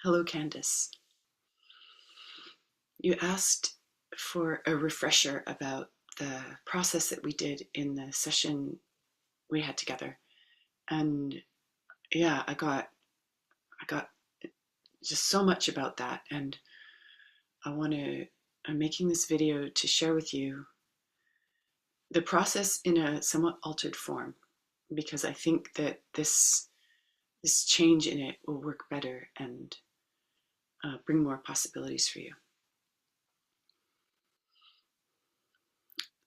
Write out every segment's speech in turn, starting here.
Hello, Candice. You asked for a refresher about the process that we did in the session we had together. And yeah, I got just so much about that. And I'm making this video to share with you the process in a somewhat altered form, because I think that this change in it will work better and bring more possibilities for you.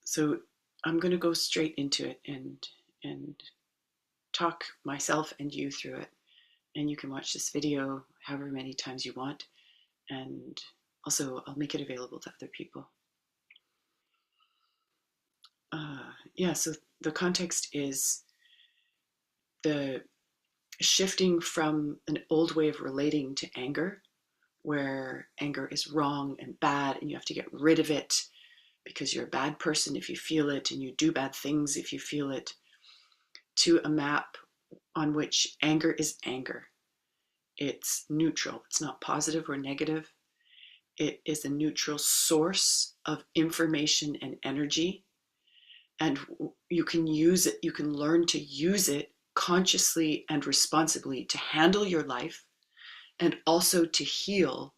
So I'm going to go straight into it and talk myself and you through it. And you can watch this video however many times you want. And also I'll make it available to other people. So the context is the shifting from an old way of relating to anger, where anger is wrong and bad and you have to get rid of it because you're a bad person if you feel it, and you do bad things if you feel it, to a map on which anger is anger. It's neutral. It's not positive or negative. It is a neutral source of information and energy. And you can use it, you can learn to use it consciously and responsibly to handle your life, and also to heal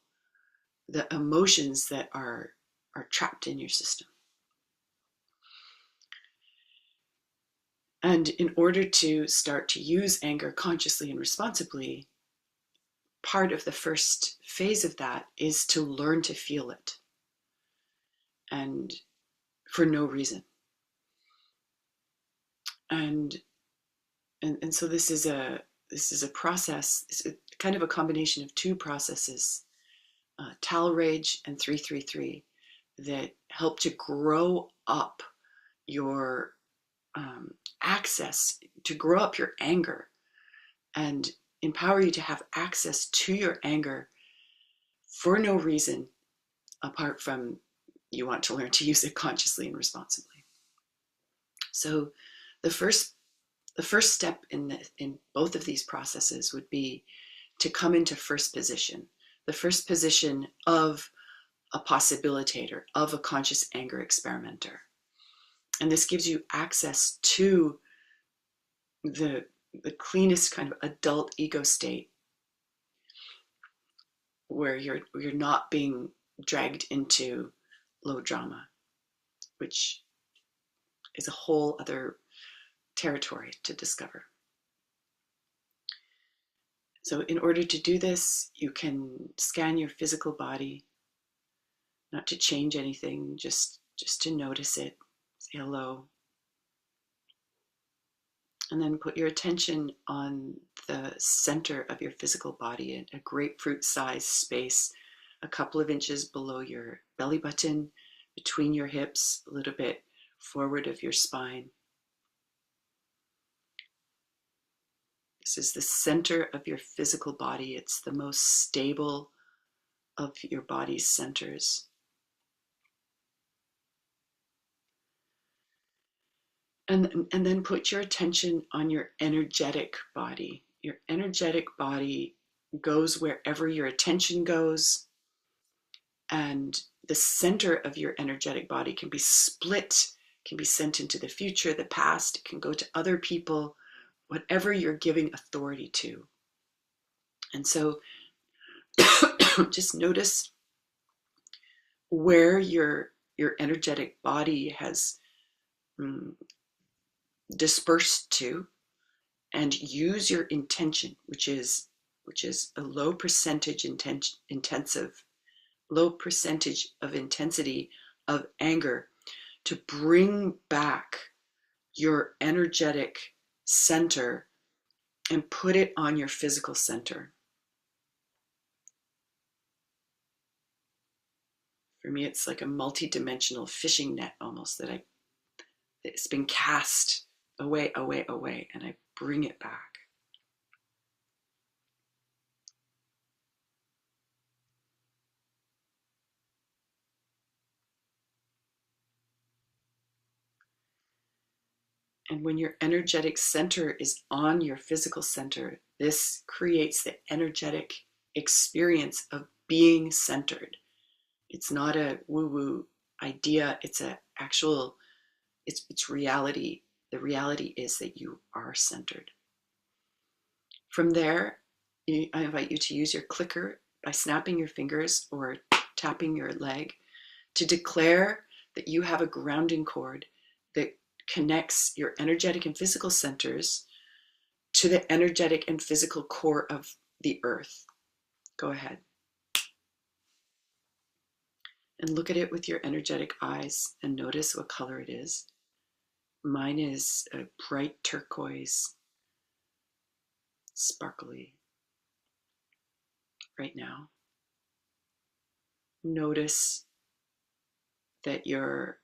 the emotions that are trapped in your system. And in order to start to use anger consciously and responsibly, part of the first phase of that is to learn to feel it, and for no reason. And so this is a process. It's kind of a combination of two processes, Tal Rage and 333, that help to grow up your access, to grow up your anger, and empower you to have access to your anger for no reason apart from you want to learn to use it consciously and responsibly. So the first step in both of these processes would be to come into first position, the first position of a possibilitator, of a conscious anger experimenter. And this gives you access to the cleanest kind of adult ego state, where you're not being dragged into low drama, which is a whole other territory to discover. So in order to do this, you can scan your physical body, not to change anything, just to notice it, say hello. And then put your attention on the center of your physical body, a grapefruit-sized space, a couple of inches below your belly button, between your hips, a little bit forward of your spine. This is the center of your physical body. It's the most stable of your body's centers. And then put your attention on your energetic body. Your energetic body goes wherever your attention goes. And the center of your energetic body can be split, can be sent into the future, the past, it can go to other people, whatever you're giving authority to. And so just notice where your energetic body has dispersed to, and use your intention, which is a low percentage of intensity of anger, to bring back your energetic center and put it on your physical center. For me, it's like a multi-dimensional fishing net almost, that it's been cast away, and I bring it back. And when your energetic center is on your physical center, this creates the energetic experience of being centered. It's not a woo-woo idea. It's a actual, it's reality. The reality is that you are centered. From there, I invite you to use your clicker by snapping your fingers or tapping your leg to declare that you have a grounding cord that connects your energetic and physical centers to the energetic and physical core of the earth. Go ahead. And look at it with your energetic eyes and notice what color it is. Mine is a bright turquoise, sparkly right now. Notice that you're,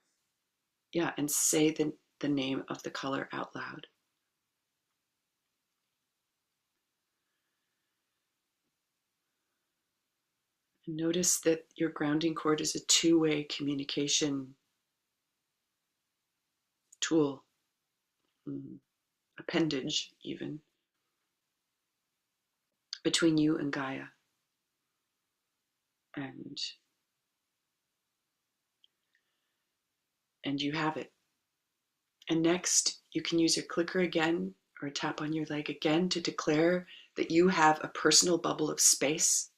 and say the name of the color out loud. And notice that your grounding cord is a two-way communication tool, appendage even, between you and Gaia. And you have it. And next, you can use your clicker again or tap on your leg again to declare that you have a personal bubble of space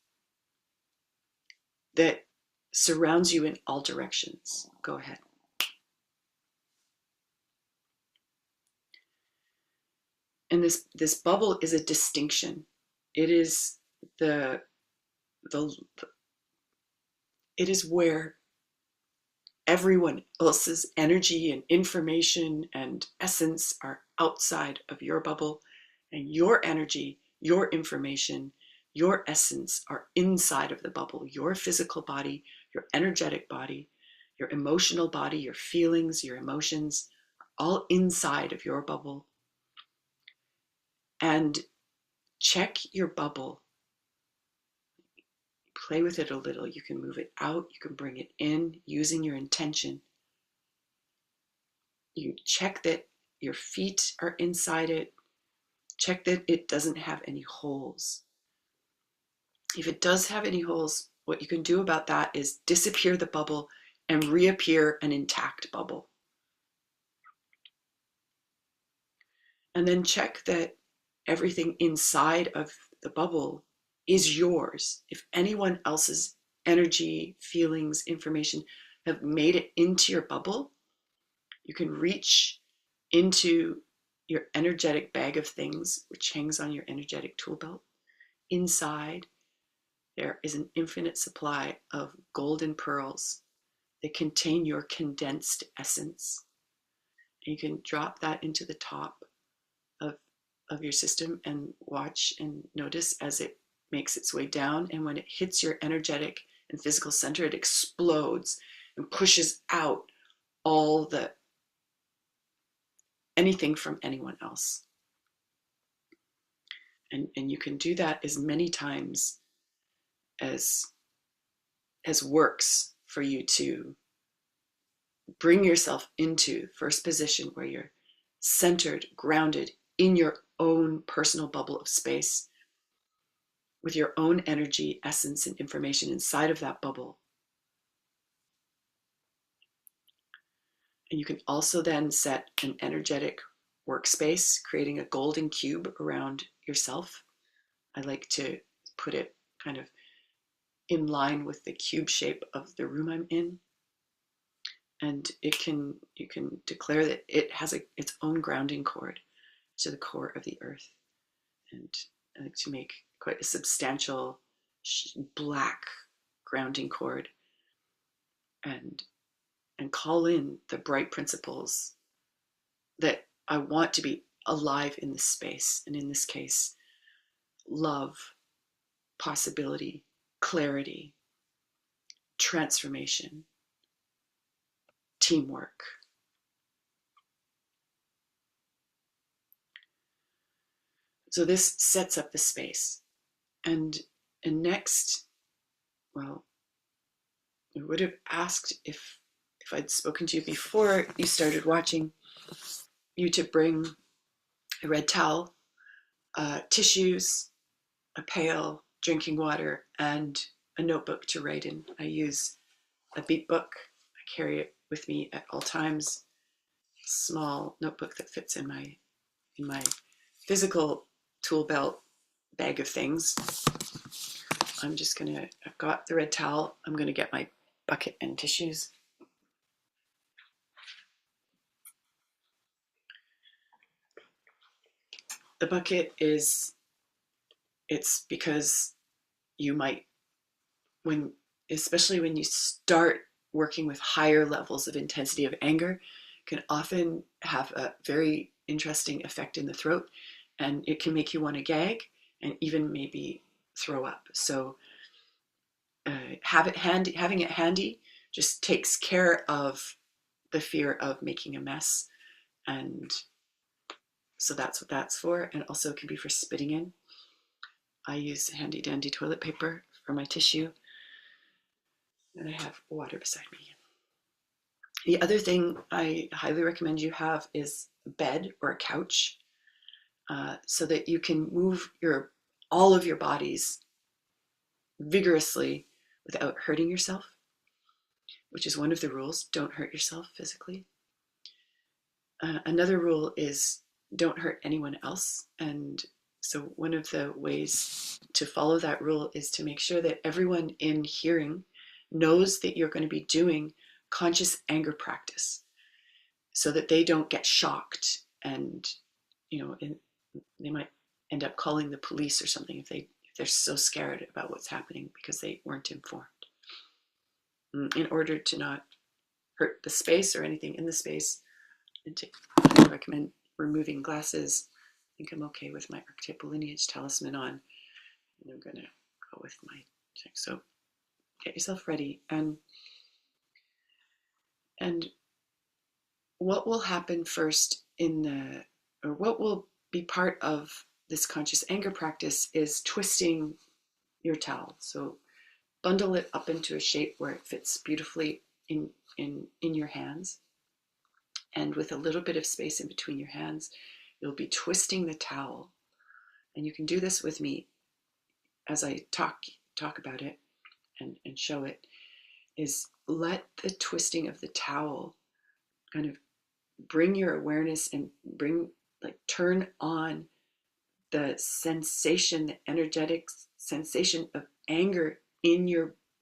that surrounds you in all directions. Go ahead. And this bubble is a distinction. It is it is where everyone else's energy and information and essence are outside of your bubble, and your energy, your information, your essence are inside of the bubble. Your physical body, your energetic body, your emotional body, your feelings, your emotions, are all inside of your bubble. And check your bubble. Play with it a little. You can move it out. You can bring it in using your intention. You check that your feet are inside it. Check that it doesn't have any holes. If it does have any holes, what you can do about that is disappear the bubble and reappear an intact bubble. And then check that everything inside of the bubble is yours. If anyone else's energy, feelings, information have made it into your bubble, you can reach into your energetic bag of things, which hangs on your energetic tool belt. Inside, there is an infinite supply of golden pearls that contain your condensed essence. And you can drop that into the top of your system and watch and notice as it makes its way down. And when it hits your energetic and physical center, it explodes and pushes out all anything from anyone else. And you can do that as many times as works for you to bring yourself into first position where you're centered, grounded in your own personal bubble of space with your own energy, essence, and information inside of that bubble. And you can also then set an energetic workspace, creating a golden cube around yourself. I like to put it kind of in line with the cube shape of the room I'm in. And you can declare that it has its own grounding cord to the core of the earth. And I like to make quite a substantial black grounding cord and call in the bright principles that I want to be alive in this space. And in this case, love, possibility, clarity, transformation, teamwork. So this sets up the space. And next, well, I would have asked if I'd spoken to you before you started watching, you to bring a red towel, tissues, a pail, drinking water, and a notebook to write in. I use a beat book. I carry it with me at all times. Small notebook that fits in my physical tool belt bag of things. I've got the red towel. I'm gonna get my bucket and tissues. The bucket it's because you might, especially when you start working with higher levels of intensity of anger, can often have a very interesting effect in the throat, and it can make you want to gag and even maybe throw up. So having it handy just takes care of the fear of making a mess. And so that's what that's for. And also it can be for spitting in. I use handy dandy toilet paper for my tissue. And I have water beside me. The other thing I highly recommend you have is a bed or a couch, so that you can move all of your bodies vigorously without hurting yourself, which is one of the rules. Don't hurt yourself physically. Another rule is don't hurt anyone else. And so one of the ways to follow that rule is to make sure that everyone in hearing knows that you're going to be doing conscious anger practice, so that they don't get shocked and, they might end up calling the police or something if they're so scared about what's happening because they weren't informed. In order to not hurt the space or anything in the space, I recommend removing glasses. I think I'm okay with my archetypal lineage talisman on, and I'm gonna go with my check. So get yourself ready, and what will happen first what will be part of this conscious anger practice is twisting your towel. So bundle it up into a shape where it fits beautifully in your hands. And with a little bit of space in between your hands, you'll be twisting the towel. And you can do this with me as I talk about it and show it, is let the twisting of the towel kind of bring your awareness and turn on the sensation, the energetic sensation of anger in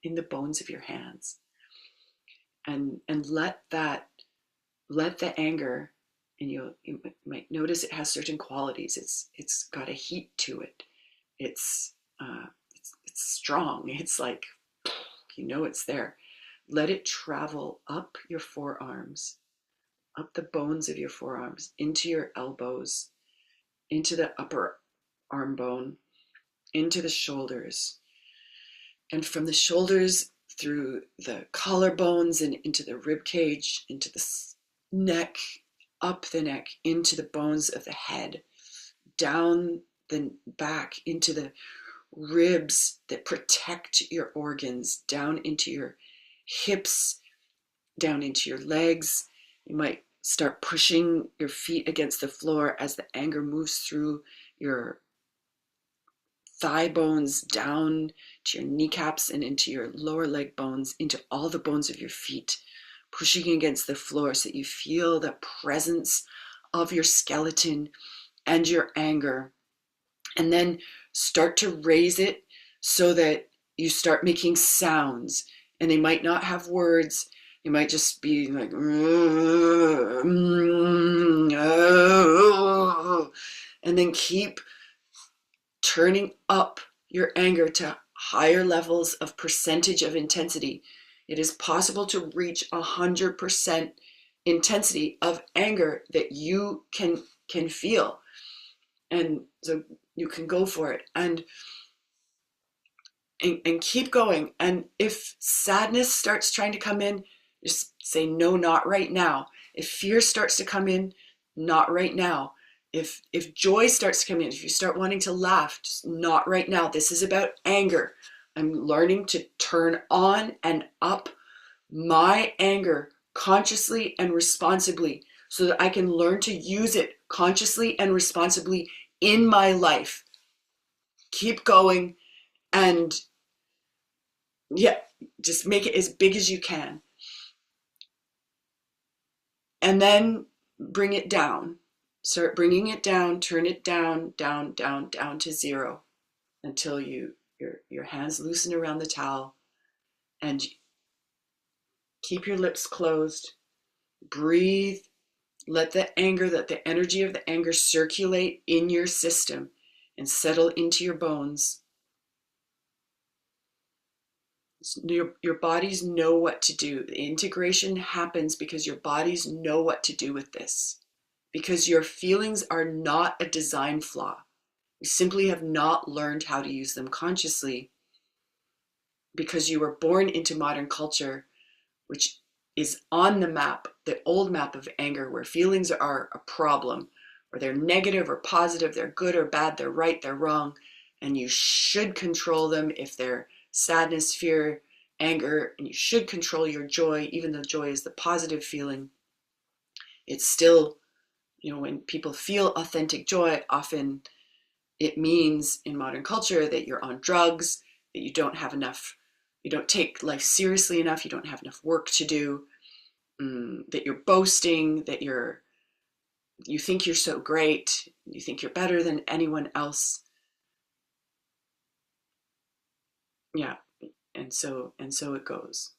the bones of your hands, and let the anger, and you might notice it has certain qualities. It's got a heat to it. It's strong. It's like, it's there. Let it travel up your forearms, up the bones of your forearms, into your elbows, into the upper arm bone, into the shoulders, and from the shoulders through the collarbones and into the rib cage, into the neck, up the neck, into the bones of the head, down the back, into the ribs that protect your organs, down into your hips, down into your legs. You might start pushing your feet against the floor as the anger moves through your thigh bones, down to your kneecaps and into your lower leg bones, into all the bones of your feet, pushing against the floor so that you feel the presence of your skeleton and your anger. And then start to raise it so that you start making sounds, and they might not have words. You might just be like, and then keep turning up your anger to higher levels of percentage of intensity. It is possible to reach 100% intensity of anger that you can feel. And so you can go for it and keep going. And if sadness starts trying to come in, just say, no, not right now. If fear starts to come in, not right now. If joy starts to come in, if you start wanting to laugh, just not right now. This is about anger. I'm learning to turn on and up my anger consciously and responsibly so that I can learn to use it consciously and responsibly in my life. Keep going And yeah, just make it as big as you can. And then bring it down. Start bringing it down, turn it down, down, down, down to zero until your hands loosen around the towel, and keep your lips closed. Breathe. Let the energy of the anger circulate in your system and settle into your bones. Your bodies know what to do. The integration happens because your bodies know what to do with this. Because your feelings are not a design flaw. You simply have not learned how to use them consciously because you were born into modern culture, which is on the map, the old map of anger, where feelings are a problem, or they're negative or positive, they're good or bad, they're right, they're wrong, and you should control them if they're sadness, fear, anger, and you should control your joy, even though joy is the positive feeling. It's still, when people feel authentic joy, often it means in modern culture that you're on drugs, that you don't have enough, you don't take life seriously enough, you don't have enough work to do, that you're boasting, that you think you're so great, you think you're better than anyone else. Yeah, and so it goes.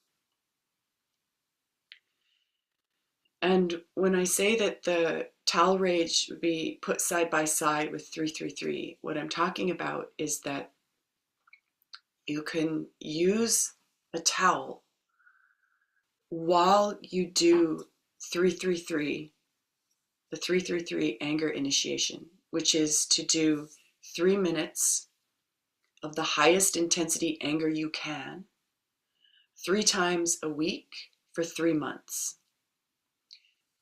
And when I say that the towel rage would be put side by side with 333, what I'm talking about is that you can use a towel while you do 333, the 333 anger initiation, which is to do 3 minutes of the highest intensity anger you can, 3 times a week for 3 months.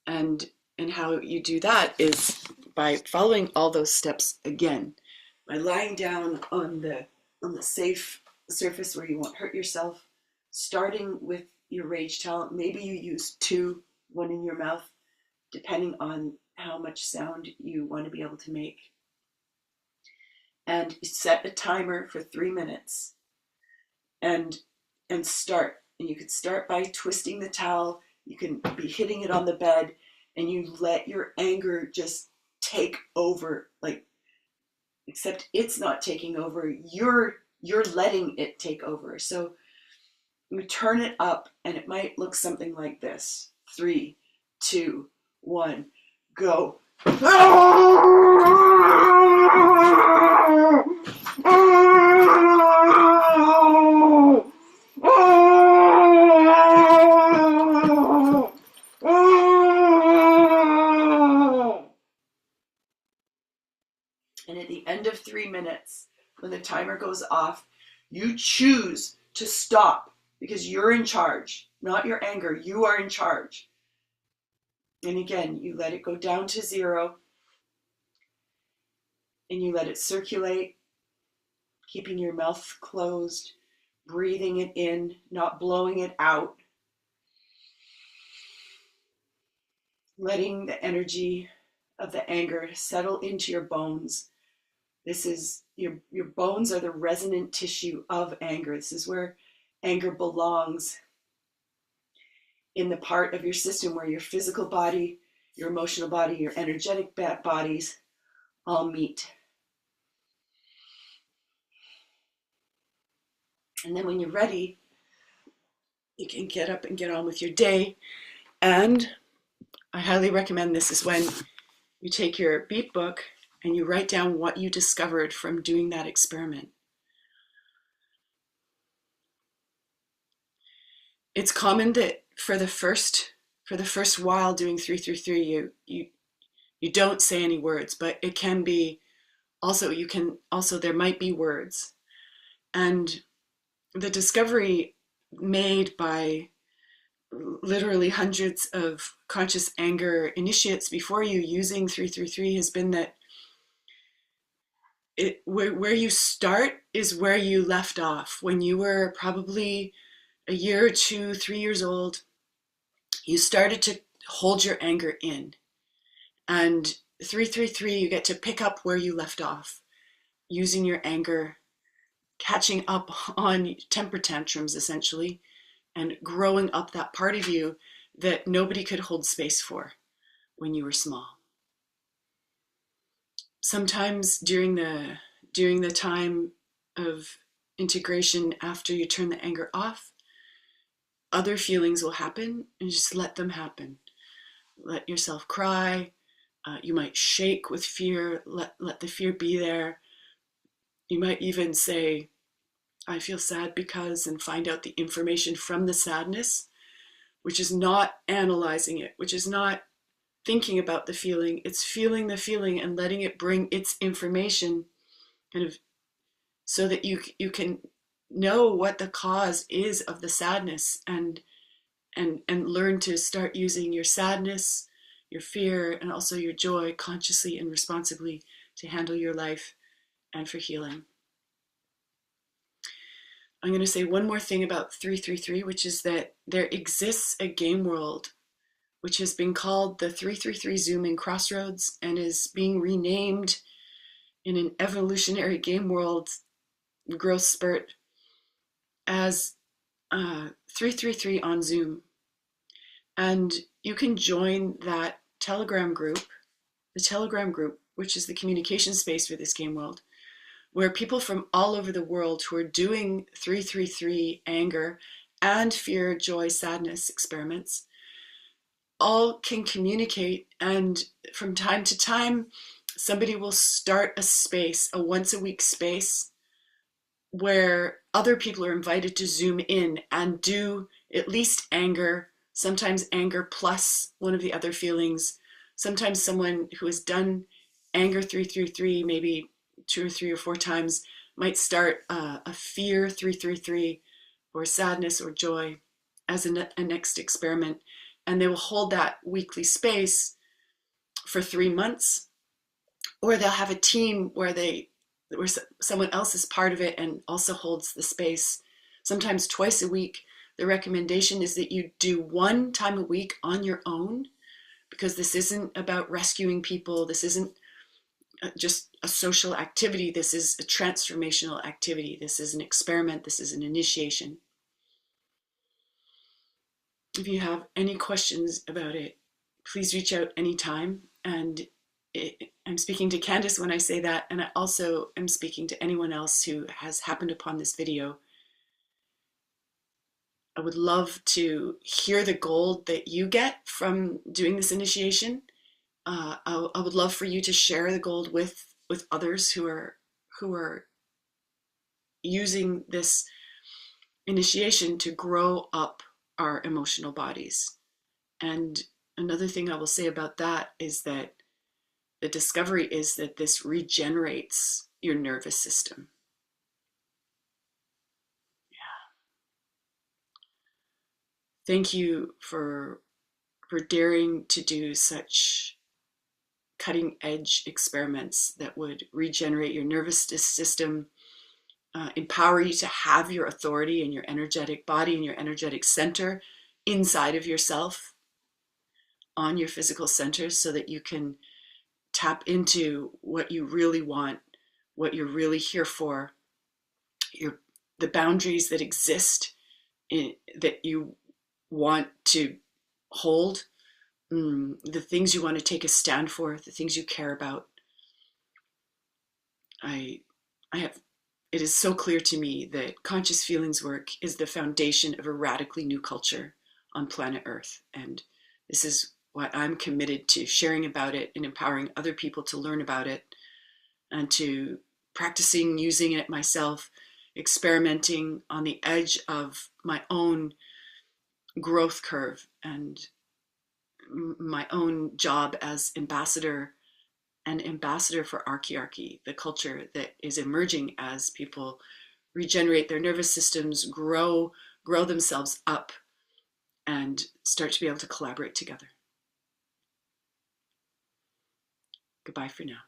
And how you do that is by following all those steps again, by lying down on the safe surface where you won't hurt yourself, starting with your rage towel. Maybe you use 2, one in your mouth, depending on how much sound you want to be able to make. And set a timer for 3 minutes and start. And you could start by twisting the towel. You can be hitting it on the bed, and you let your anger just take over, except it's not taking over, you're letting it take over. So you turn it up, and it might look something like this: 3, 2, 1, go. And at the end of 3 minutes, when the timer goes off, you choose to stop because you're in charge, not your anger. You are in charge. And again, you let it go down to 0 and you let it circulate, keeping your mouth closed, breathing it in, not blowing it out. Letting the energy of the anger settle into your bones. This is your bones are the resonant tissue of anger. This is where anger belongs, in the part of your system where your physical body, your emotional body, your energetic bodies all meet. And then when you're ready, you can get up and get on with your day. And I highly recommend this is when you take your beat book and you write down what you discovered from doing that experiment. It's common that for the first while doing 333, you don't say any words, but it can be also, there might be words. And the discovery made by literally hundreds of conscious anger initiates before you using 333 has been that where you start is where you left off. When you were probably a year or 2, 3 years old, you started to hold your anger in. And 333, you get to pick up where you left off, using your anger catching up on temper tantrums, essentially, and growing up that part of you that nobody could hold space for when you were small. Sometimes during the time of integration, after you turn the anger off, other feelings will happen, and just let them happen. Let yourself cry. You might shake with fear. Let the fear be there. You might even say, I feel sad because, and find out the information from the sadness, which is not analyzing it, which is not thinking about the feeling. It's feeling the feeling and letting it bring its information, kind of, so that you can know what the cause is of the sadness, and learn to start using your sadness, your fear, and also your joy consciously and responsibly to handle your life and for healing. I'm going to say one more thing about 333, which is that there exists a game world which has been called the 333 Zooming Crossroads and is being renamed in an evolutionary game world growth spurt as 333 on Zoom. And you can join that Telegram group, which is the communication space for this game world, where people from all over the world who are doing 333 anger and fear, joy, sadness experiments all can communicate. And from time to time, somebody will start a space, a once a week space, where other people are invited to Zoom in and do at least anger, sometimes anger plus one of the other feelings. Sometimes someone who has done anger 333 maybe 2 or 3 or 4 times might start a fear 333 or sadness or joy as a next experiment. And they will hold that weekly space for 3 months, or they'll have a team where someone else is part of it and also holds the space, sometimes twice a week. The recommendation is that you do 1 time a week on your own, because this isn't about rescuing people. This isn't just a social activity. This is a transformational activity. This is an experiment. This is an initiation. If you have any questions about it, please reach out anytime. And I'm speaking to Candice when I say that, and I also am speaking to anyone else who has happened upon this video. I would love to hear the gold that you get from doing this initiation. I would love for you to share the gold with others who are using this initiation to grow up our emotional bodies. And another thing I will say about that is that the discovery is that this regenerates your nervous system. Yeah. Thank you for daring to do such cutting edge experiments that would regenerate your nervous system, empower you to have your authority in your energetic body and your energetic center inside of yourself, on your physical centers, so that you can tap into what you really want, what you're really here for, the boundaries that exist that you want to hold, the things you want to take a stand for, the things you care about. It is so clear to me that conscious feelings work is the foundation of a radically new culture on planet Earth. And this is what I'm committed to sharing about it and empowering other people to learn about it, and to practicing using it myself, experimenting on the edge of my own growth curve and my own job as ambassador for archiarchy, the culture that is emerging as people regenerate their nervous systems, grow themselves up, and start to be able to collaborate together. Goodbye for now.